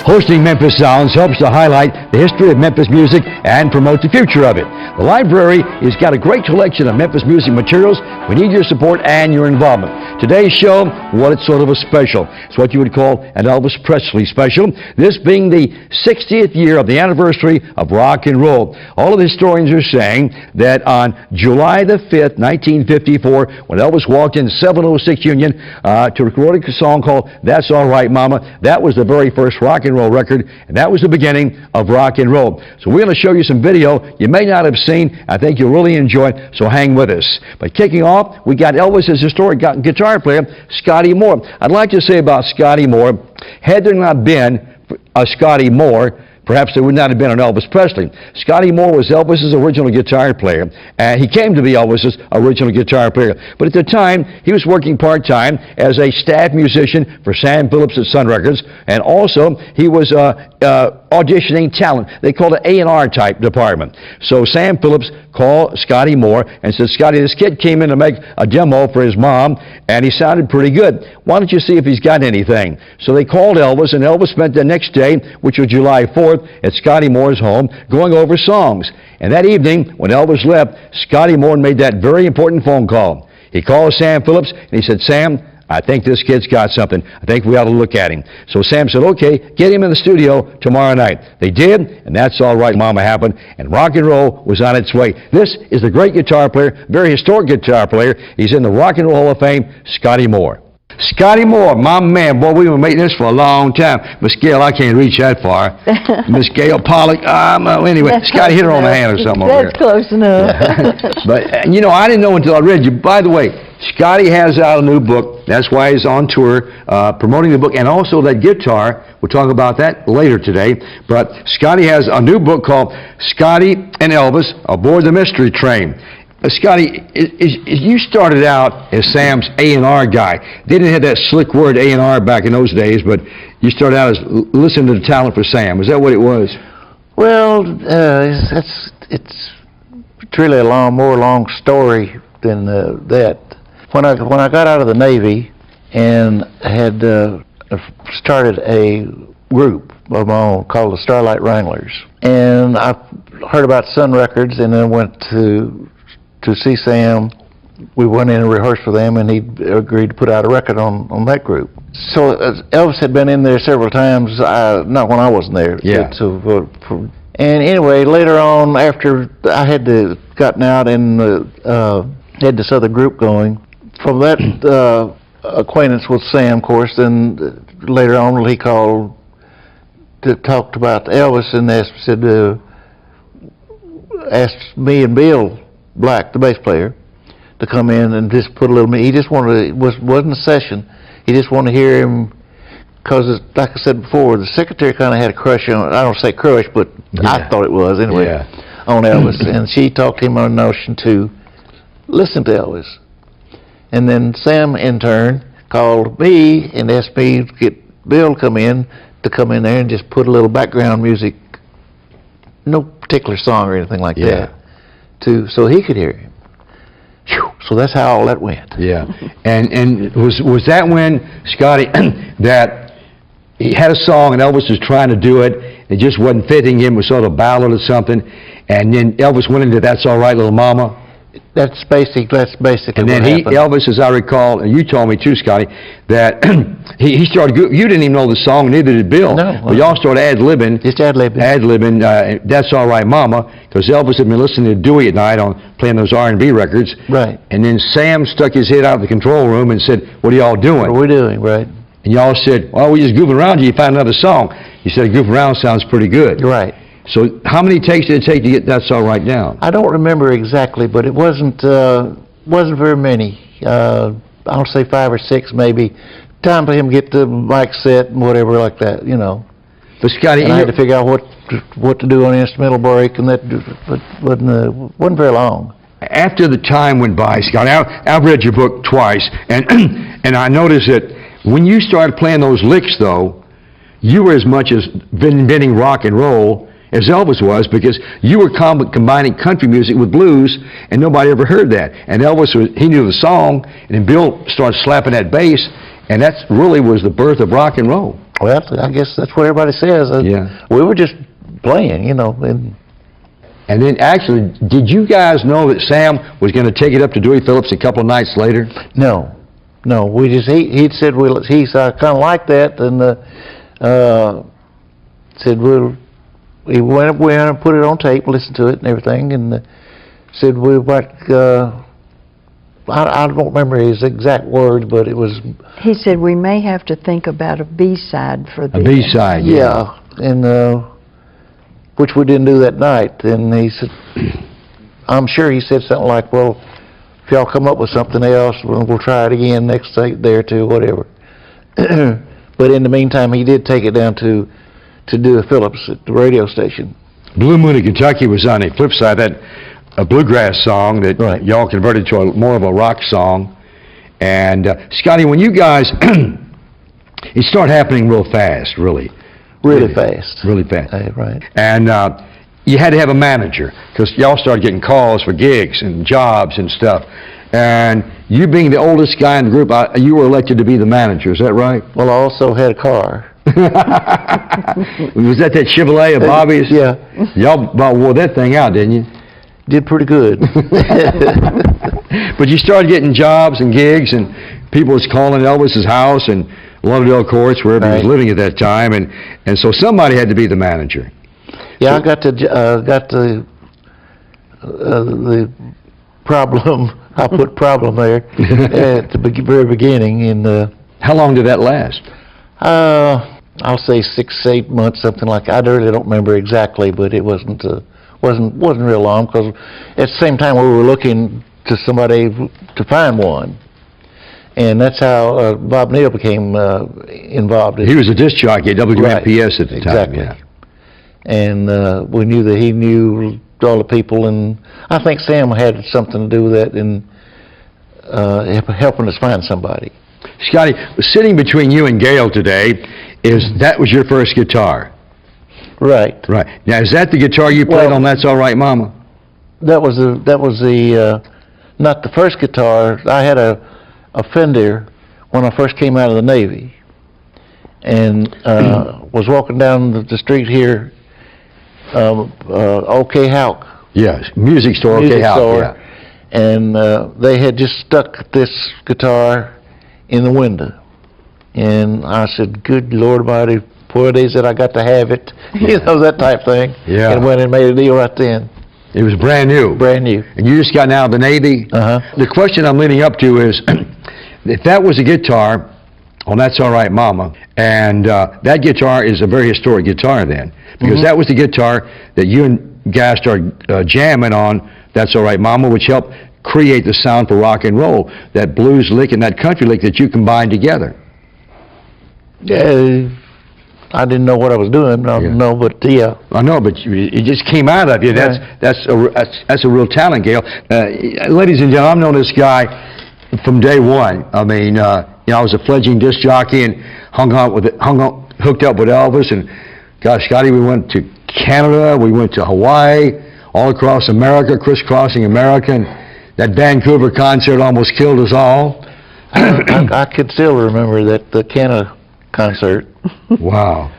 Hosting Memphis Sounds helps to highlight the history of Memphis music and promote the future of it. The library has got a great collection of Memphis music materials. We need your support and your involvement. Today's show, well, it's sort of a special. It's what you would call an Elvis Presley special, this being the 60th year of the anniversary of rock and roll. All of the historians are saying that on July the 5th, 1954, when Elvis walked in 706 Union to record a song called That's All Right Mama, that was the very first rock and roll record, and that was the beginning of rock and roll. So we're going to show you some video you may not have seen. I think you'll really enjoy it, so hang with us. But kicking off, we got Elvis's historic guitar player, Scotty Moore. I'd like to say about Scotty Moore, had there not been a Scotty Moore, perhaps there would not have been an Elvis Presley. Scotty Moore was Elvis's original guitar player, and he came to be Elvis's original guitar player. But at the time, he was working part-time as a staff musician for Sam Phillips at Sun Records, and also he was auditioning talent. They called it A&R type department. So Sam Phillips called Scotty Moore and said, Scotty, this kid came in to make a demo for his mom, and he sounded pretty good. Why don't you see if he's got anything? So they called Elvis, and Elvis spent the next day, which was July 4th, at Scotty Moore's home, going over songs. And that evening, when Elvis left, Scotty Moore made that very important phone call. He called Sam Phillips, and he said, Sam, I think this kid's got something. I think we ought to look at him. So Sam said, okay, get him in the studio tomorrow night. They did, and That's All Right Mama happened, and rock and roll was on its way. This is the great guitar player, very historic guitar player. He's in the Rock and Roll Hall of Fame, Scotty Moore. Scotty Moore, my man. Boy, we were making this for a long time. Miss Gail, I can't reach that far. Miss Gail Pollock, anyway, Scotty, hit her on the hand or something over there. That's close enough. But, you know, I didn't know until I read you. By the way, Scotty has out a new book. That's why he's on tour promoting the book, and also that guitar. We'll talk about that later today. But Scotty has a new book called Scotty and Elvis Aboard the Mystery Train. Scotty, you started out as Sam's A&R guy. They didn't have that slick word A&R back in those days, but you started out as listening to the talent for Sam. Is that what it was? Well, it's really a more long story than that. When I got out of the Navy and had started a group of my own called the Starlight Wranglers, and I heard about Sun Records, and then went to see Sam. We went in and rehearsed for them, and he agreed to put out a record on that group. So Elvis had been in there several times, not when I wasn't there. Yeah. And anyway, later on, after I had gotten out and had this other group going, from that acquaintance with Sam, of course, then later on he called to talked about Elvis and asked me and Bill Black, the bass player, to come in and just put a little. He just wanted wasn't a session. He just wanted to hear him because, like I said before, the secretary kind of had a crush on. I don't say crush, but yeah. I thought it was anyway. Yeah. On Elvis, and she talked him on a notion to listen to Elvis. And then Sam, in turn, called me and asked me to get Bill to come in there and just put a little background music, no particular song or anything like that, so he could hear him. Whew. So that's how all that went. Yeah. And was that when, Scotty, that he had a song and Elvis was trying to do it, it just wasn't fitting him, it was sort of a ballad or something, and then Elvis went into That's All Right Little Mama? That's basically and then what happened. Elvis, as I recall, and you told me too, Scotty, that he started. You didn't even know the song, neither did Bill. No. But y'all started ad-libbing. Just ad-libbing. Ad-libbing. That's All Right, Mama, because Elvis had been listening to Dewey at night on playing those R&B records. Right. And then Sam stuck his head out of the control room and said, "What are y'all doing?" What are we doing, right? And y'all said, "Well, we just goofing around. You find another song." He said, "Goofing around sounds pretty good." Right. So how many takes did it take to get That's All Right down? I don't remember exactly, but it wasn't very many. I'll say 5 or 6 maybe. Time for him to get the mic set and whatever like that, you know. But Scotty, and I had to figure out what to do on the instrumental break, and that wasn't very long. After the time went by, Scotty, I've read your book twice, and I noticed that when you started playing those licks, though, you were as much as inventing rock and roll as Elvis was, because you were combining country music with blues, and nobody ever heard that. And Elvis, he knew the song, and then Bill started slapping that bass, and that really was the birth of rock and roll. Well, I guess that's what everybody says. Yeah. We were just playing, you know. And then, actually, did you guys know that Sam was going to take it up to Dewey Phillips a couple of nights later? No. We just he'd said he's kind of like that, and said we went up and put it on tape, listened to it and everything, and said we might. I don't remember his exact words, but it was. He said we may have to think about a B-side for this. A B-side, yeah, and which we didn't do that night. And he said, I'm sure he said something like, "Well, if y'all come up with something else, we'll try it again next day or two, whatever." But in the meantime, he did take it down to Dewey Phillips at the radio station. Blue Moon of Kentucky was on the flip side, that a bluegrass song that y'all converted to more of a rock song. And Scotty, when you guys, it started happening real fast, really fast. Really fast. Right. And you had to have a manager, because y'all started getting calls for gigs and jobs and stuff. And you being the oldest guy in the group, you were elected to be the manager, is that right? Well, I also had a car. Was that Chevrolet of Bobby's? Yeah. Y'all about wore that thing out, didn't you? Did pretty good. But you started getting jobs and gigs, and people was calling Elvis's house and Lauderdale Courts, wherever he was living at that time, and so somebody had to be the manager. Yeah, I got the problem. I put problem there at the very beginning. And how long did that last? I'll say 6, 8 months, something like that. I really don't remember exactly, but it wasn't real long, because at the same time we were looking to somebody to find one, and that's how Bob Neal became involved. He was a disc jockey at WMPS at the time. Exactly. Yeah. And we knew that he knew all the people, and I think Sam had something to do with that in helping us find somebody. Scotty, sitting between you and Gail today, that was your first guitar? Right. Right. Now, is that the guitar you played on That's All Right, Mama? That was the not the first guitar. I had a Fender when I first came out of the Navy, and was walking down the street here, OK Houck. Yes, music store, OK Houck, yeah. And they had just stuck this guitar in the window, and I said, "Good Lord Almighty, poor days that I got to have it," you know, that type thing. Yeah. And went and made a deal right then. It was brand new. Brand new. And you just got out of the Navy? Uh-huh. The question I'm leading up to is, if that was a guitar on That's All Right, Mama, and that guitar is a very historic guitar then, because that was the guitar that you and guys started jamming on That's All Right, Mama, which helped create the sound for rock and roll, that blues lick and that country lick that you combined together. Yeah. I didn't know what I was doing. I don't know, but yeah. I know, but it just came out of you. That's a real talent, Gail. Ladies and gentlemen, I've known this guy from day one. I mean, I was a fledgling disc jockey and hooked up with Elvis. And gosh, Scotty, we went to Canada, we went to Hawaii, all across America, crisscrossing America. And that Vancouver concert almost killed us all. I could still remember the Canada concert. Wow.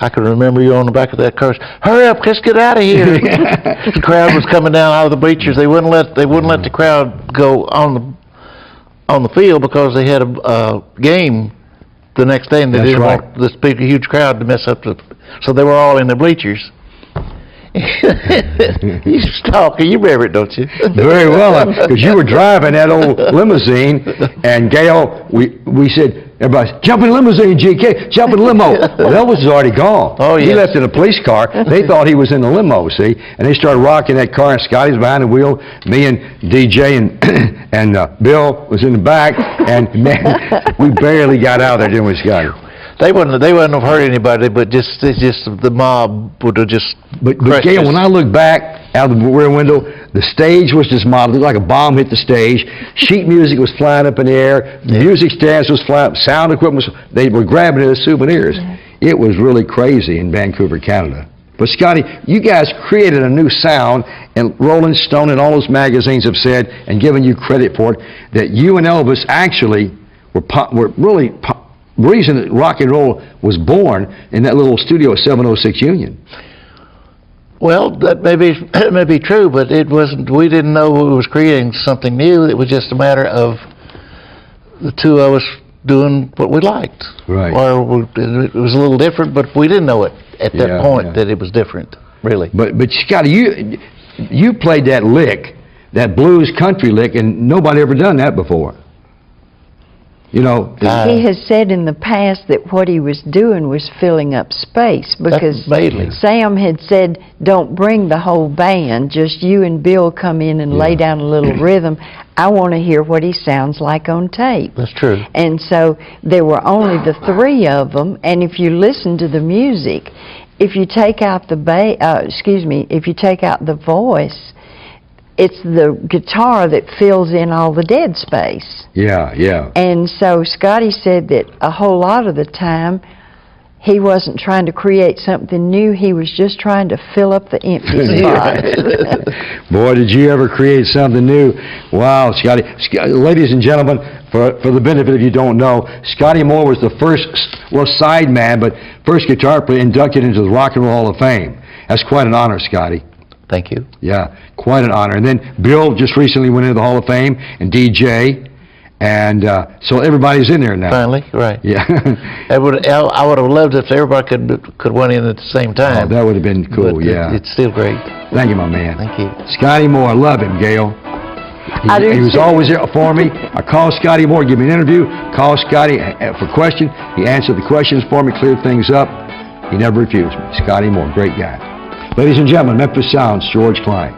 I can remember you on the back of that car. Hurry up, let's get out of here. The crowd was coming down out of the bleachers. They wouldn't let the crowd go on the field because they had a game the next day, and they didn't want this big huge crowd to mess up so they were all in the bleachers. You stalker, you remember it, don't you? Very well, because you were driving that old limousine, and Gail, we said, everybody, jump in the limousine, GK, jump in the limo. Well, Elvis was already gone. Oh, yes. He left in a police car. They thought he was in the limo, see? And they started rocking that car, and Scotty's behind the wheel, me and DJ and Bill was in the back, and man, we barely got out of there, didn't we, Scotty? They wouldn't have hurt anybody, but just the mob would have just. But Gail, when I look back out of the rear window, the stage was just modeled. It looked like a bomb hit the stage. Sheet music was flying up in the air. The music stands was flying up. Sound equipment they were grabbing it as souvenirs. Yeah. It was really crazy in Vancouver, Canada. But Scotty, you guys created a new sound, and Rolling Stone and all those magazines have said and given you credit for it, that you and Elvis actually were really reason that rock and roll was born in that little studio at 706 Union. Well, that may be true, but it wasn't. We didn't know we was creating something new. It was just a matter of the two of us doing what we liked. Right. Or it was a little different, but we didn't know it at that point that it was different, really. But Scotty, you played that lick, that blues country lick, and nobody ever done that before. You know, he has said in the past that what he was doing was filling up space, because Sam had said, don't bring the whole band, just you and Bill come in and lay down a little rhythm. I want to hear what he sounds like on tape. That's true. And so there were only the three of them, and if you listen to the music, if you take out the if you take out the voice, it's the guitar that fills in all the dead space. Yeah, yeah. And so Scotty said that a whole lot of the time he wasn't trying to create something new, he was just trying to fill up the empty spots. Boy, did you ever create something new. Wow, Scotty. Ladies and gentlemen, for the benefit of you don't know, Scotty Moore was the first, well, sideman, but first guitar player inducted into the Rock and Roll Hall of Fame. That's quite an honor, Scotty. Thank you. Yeah, quite an honor. And then Bill just recently went into the Hall of Fame, and DJ, and so everybody's in there now. Finally, right. Yeah. I would have loved if everybody could went in at the same time. Oh, that would have been cool, but yeah. It's still great. Thank you, my man. Thank you. Scotty Moore, I love him, Gail. He was always there for me. I called Scotty Moore, give me an interview, called Scotty for questions. He answered the questions for me, cleared things up. He never refused me. Scotty Moore, great guy. Ladies and gentlemen, Memphis Sounds, George Klein.